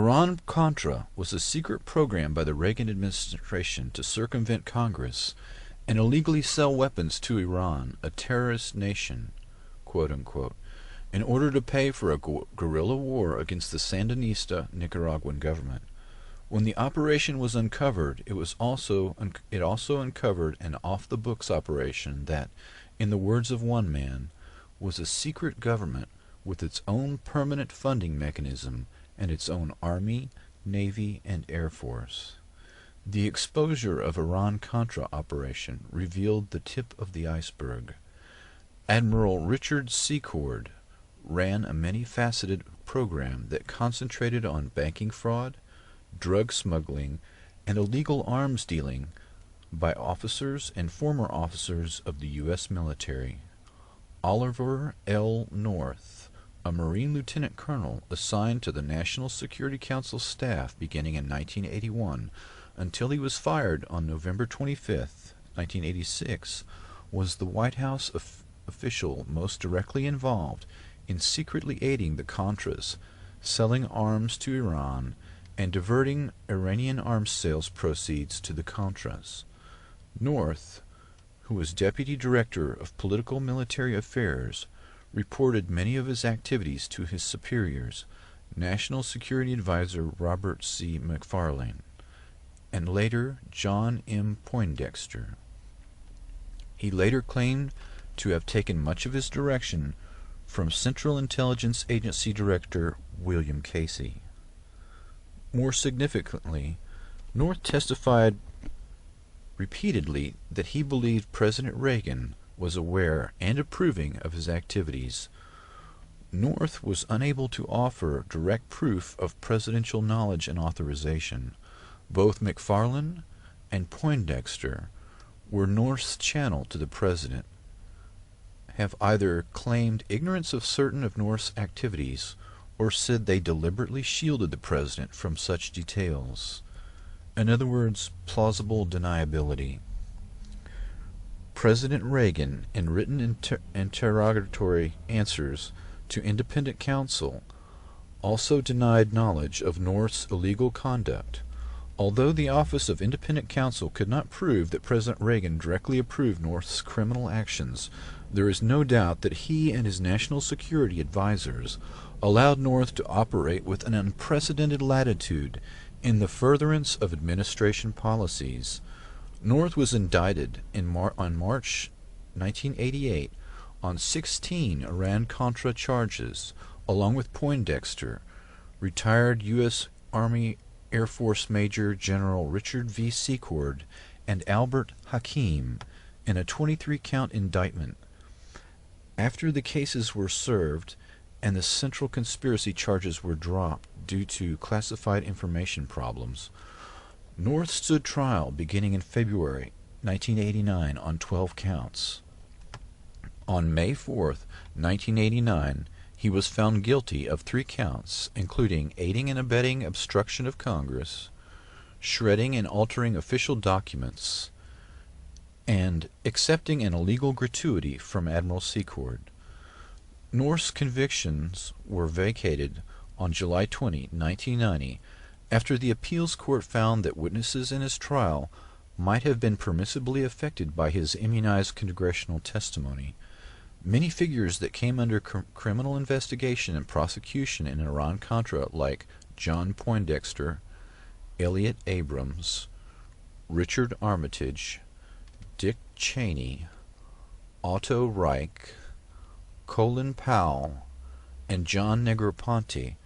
Iran-Contra was a secret program by the Reagan administration to circumvent Congress and illegally sell weapons to Iran, a terrorist nation, quote unquote, in order to pay for a guerrilla war against the Sandinista Nicaraguan government. When the operation was uncovered, it also uncovered an off-the-books operation that, in the words of one man, was a secret government with its own permanent funding mechanism and its own army, navy, and air force. The exposure of Iran-Contra operation revealed the tip of the iceberg. Admiral Richard Secord ran a many-faceted program that concentrated on banking fraud, drug smuggling, and illegal arms dealing by officers and former officers of the U.S. military. Oliver L. North, a Marine lieutenant colonel assigned to the National Security Council staff beginning in 1981 until he was fired on November 25, 1986, was the White House official most directly involved in secretly aiding the Contras, selling arms to Iran, and diverting Iranian arms sales proceeds to the Contras. North, who was Deputy Director of Political Military Affairs, reported many of his activities to his superiors, National Security Advisor Robert C. McFarlane, and later John M. Poindexter. He later claimed to have taken much of his direction from Central Intelligence Agency Director William Casey. More significantly, North testified repeatedly that he believed President Reagan was aware and approving of his activities. North was unable to offer direct proof of presidential knowledge and authorization. Both McFarlane and Poindexter were North's channel to the president, have either claimed ignorance of certain of North's activities or said they deliberately shielded the president from such details. In other words, plausible deniability. President Reagan, in written interrogatory answers to independent counsel, also denied knowledge of North's illegal conduct. Although the Office of Independent Counsel could not prove that President Reagan directly approved North's criminal actions, there is no doubt that he and his national security advisors allowed North to operate with an unprecedented latitude in the furtherance of administration policies. North was indicted on March 1988 on 16 Iran-Contra charges, along with Poindexter, retired U.S. Army Air Force Major General Richard V. Secord, and Albert Hakim, in a 23-count indictment. After the cases were served and the central conspiracy charges were dropped due to classified information problems, North stood trial beginning in February 1989 on 12 counts. On May 4, 1989, he was found guilty of 3 counts, including aiding and abetting obstruction of Congress, shredding and altering official documents, and accepting an illegal gratuity from Admiral Secord. North's convictions were vacated on July 20, 1990, after the appeals court found that witnesses in his trial might have been permissibly affected by his immunized congressional testimony. Many figures that came under criminal investigation and prosecution in Iran-Contra, like John Poindexter, Elliott Abrams, Richard Armitage, Dick Cheney, Otto Reich, Colin Powell, and John Negroponte,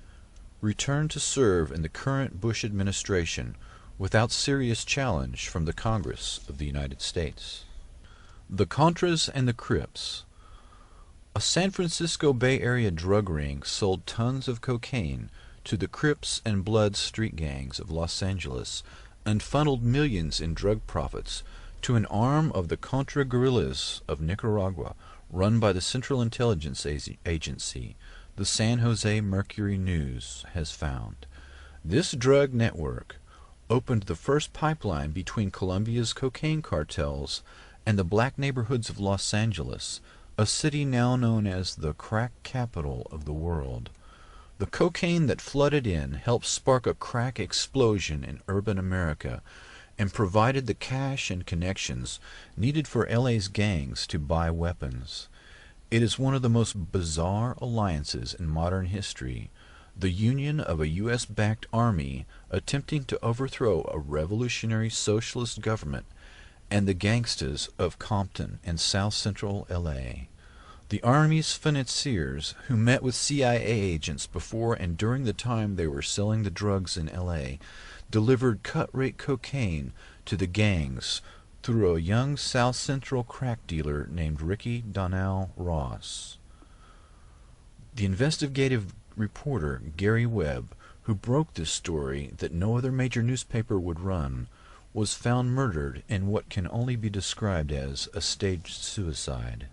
returned to serve in the current Bush administration without serious challenge from the Congress of the United States. The Contras and the Crips. A San Francisco Bay Area drug ring sold tons of cocaine to the Crips and Bloods street gangs of Los Angeles and funneled millions in drug profits to an arm of the Contra guerrillas of Nicaragua run by the Central Intelligence Agency, the San Jose Mercury News has found. This drug network opened the first pipeline between Colombia's cocaine cartels and the black neighborhoods of Los Angeles, a city now known as the crack capital of the world. The cocaine that flooded in helped spark a crack explosion in urban America and provided the cash and connections needed for LA's gangs to buy weapons. It is one of the most bizarre alliances in modern history, the union of a U.S.-backed army attempting to overthrow a revolutionary socialist government and the gangsters of Compton and South Central L.A. The Army's financiers, who met with CIA agents before and during the time they were selling the drugs in L.A., delivered cut-rate cocaine to the gangs through a young South Central crack dealer named Ricky Donnell Ross. The investigative reporter Gary Webb, who broke this story that no other major newspaper would run, was found murdered in what can only be described as a staged suicide.